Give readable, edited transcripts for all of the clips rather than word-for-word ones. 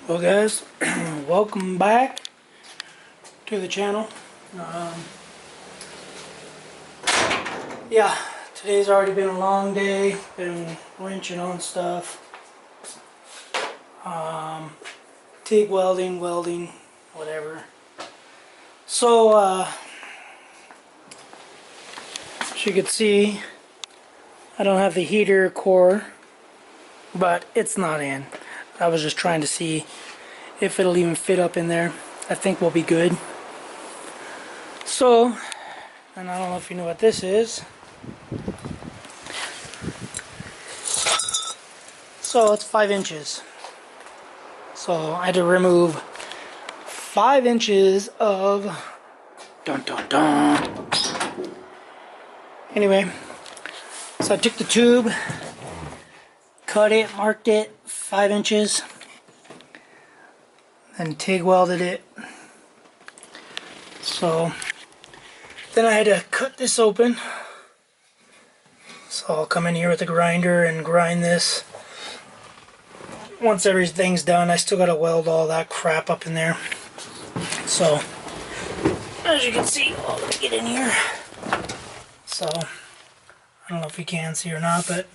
Well guys, welcome back to the channel. Yeah, today's already been a long day, been wrenching on stuff, TIG welding, whatever. So as you can see, I don't have the heater core, but it's not in. I was just trying to see if it'll even fit up in there. I think we'll be good. So, and I don't know if you know what this is. So it's 5 inches. So I had to remove 5 inches of dun dun dun. Anyway, so I took the tube, cut it, marked it 5 inches, and TIG welded it. So then I had to cut this open. So I'll come in here with the grinder and grind this. Once everything's done, I still gotta weld all that crap up in there. So as you can see, let me get in here. So I don't know if you can see or not, but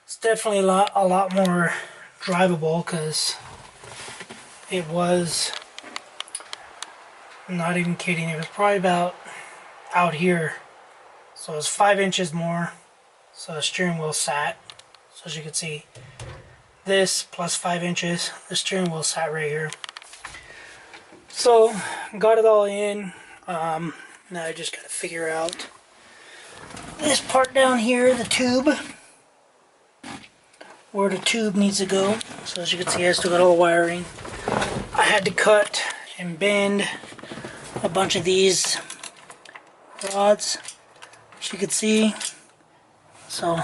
it's definitely a lot more drivable, because it was, I'm not even kidding, it was probably about out here. So it was 5 inches more. So the steering wheel sat. So as you can see, this plus 5 inches, the steering wheel sat right here. So got it all in. Now I just gotta figure out this part down here, the tube, where the tube needs to go. So as you can see, I still got all the wiring. I had to cut and bend a bunch of these rods, as you can see. So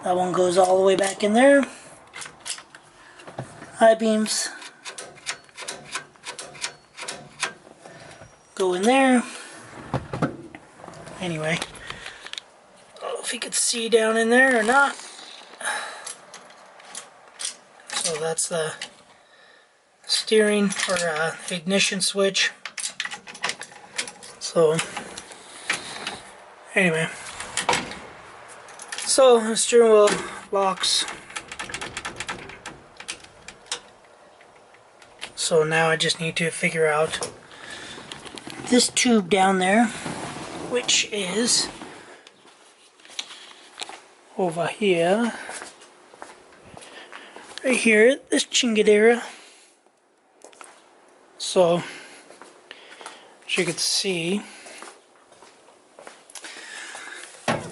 that one goes all the way back in there. I-beams go in there. Anyway, I don't know if you could see down in there or not. So that's the steering or ignition switch. So anyway, so the steering wheel locks. So now I just need to figure out this tube down there, which is over here. Right here, this chingadera. So, as you can see,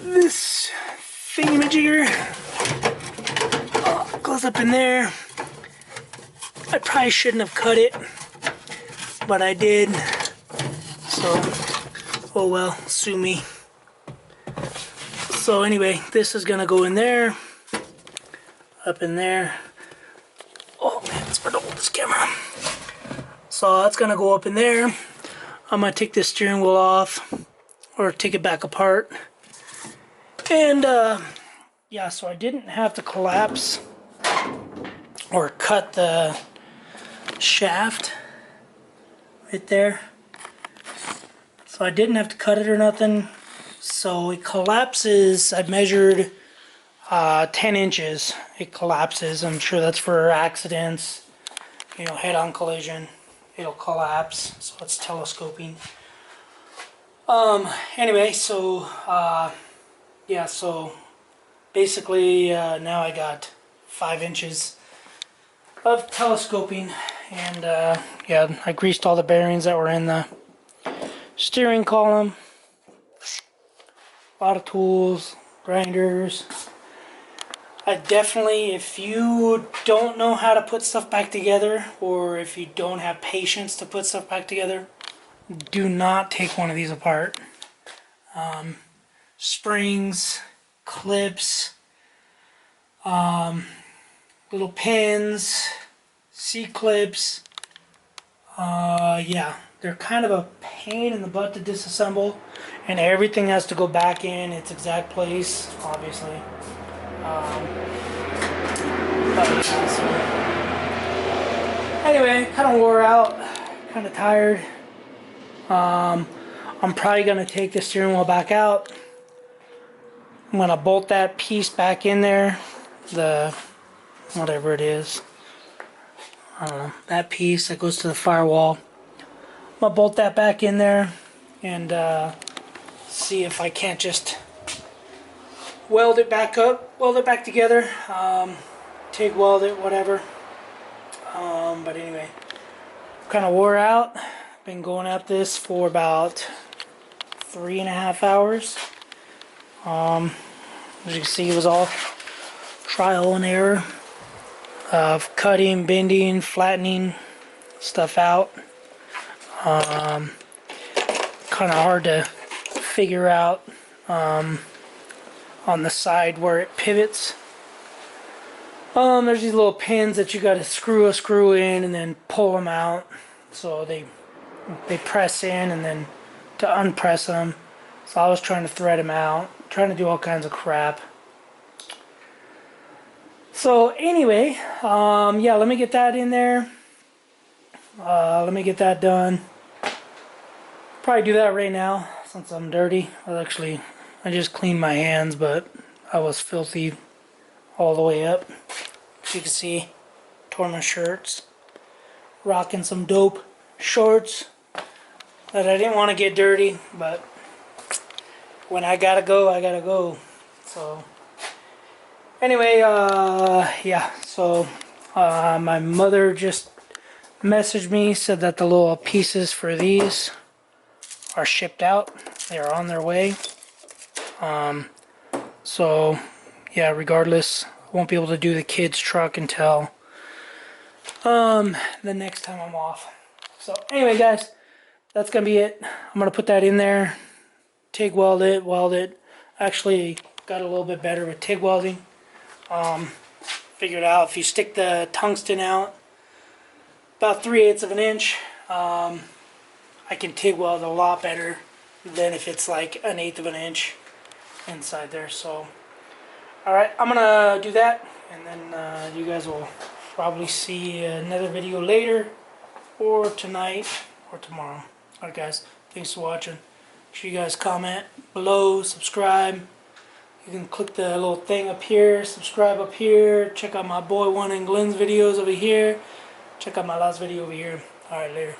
this thingamajigger goes up in there. I probably shouldn't have cut it, but I did. So, oh well, sue me. So anyway, this is gonna go in there, up in there. Oh man, it's hard to hold this camera. So that's gonna go up in there. I'm gonna take this steering wheel off, or take it back apart. And yeah, so I didn't have to collapse or cut the shaft right there. So I didn't have to cut it or nothing. So it collapses. I measured 10 inches. It collapses. I'm sure that's for accidents, you know, head-on collision. It'll collapse. So it's telescoping. Anyway, so yeah, so basically now I got 5 inches of telescoping, and yeah, I greased all the bearings that were in the steering column. A lot of tools, grinders. I definitely, if you don't know how to put stuff back together, or if you don't have patience to put stuff back together, do not take one of these apart. Springs, clips, little pins, C-clips. Yeah, they're kind of a pain in the butt to disassemble, and everything has to go back in its exact place, obviously. But, so anyway, kind of wore out, kind of tired. I'm probably going to take the steering wheel back out. I'm going to bolt that piece back in there, the whatever it is, I don't know, that piece that goes to the firewall. I'm going to bolt that back in there and see if I can't just weld it back up, weld it back together, TIG weld it, whatever. But anyway, kind of wore out. Been going at this for about 3.5 hours. As you can see, it was all trial and error of cutting, bending, flattening stuff out. Kind of hard to figure out on the side where it pivots. There's these little pins that you got to screw a screw in and then pull them out, so they press in, and then to unpress them. So I was trying to thread them out, trying to do all kinds of crap. So anyway, yeah, let me get that in there. Let me get that done. Probably do that right now since I'm dirty. I just cleaned my hands, but I was filthy all the way up. As you can see, tore my shirts, rocking some dope shorts that I didn't want to get dirty, but when I gotta go, I gotta go. So anyway, yeah, so my mother just messaged me, said that the little pieces for these are shipped out. They are on their way. So yeah, regardless, I won't be able to do the kids' truck until the next time I'm off. So anyway, guys, that's gonna be it. I'm gonna put that in there, TIG weld it. Actually got a little bit better with TIG welding. Figured out if you stick the tungsten out about 3/8 of an inch, I can TIG weld a lot better than if it's like 1/8 of an inch inside there. So alright, I'm gonna do that, and then you guys will probably see another video later, or tonight, or tomorrow. Alright guys, thanks for watching. Make sure you guys comment below, subscribe. You can click the little thing up here, subscribe up here, check out my boy One and Glenn's videos over here, check out my last video over here. Alright, later.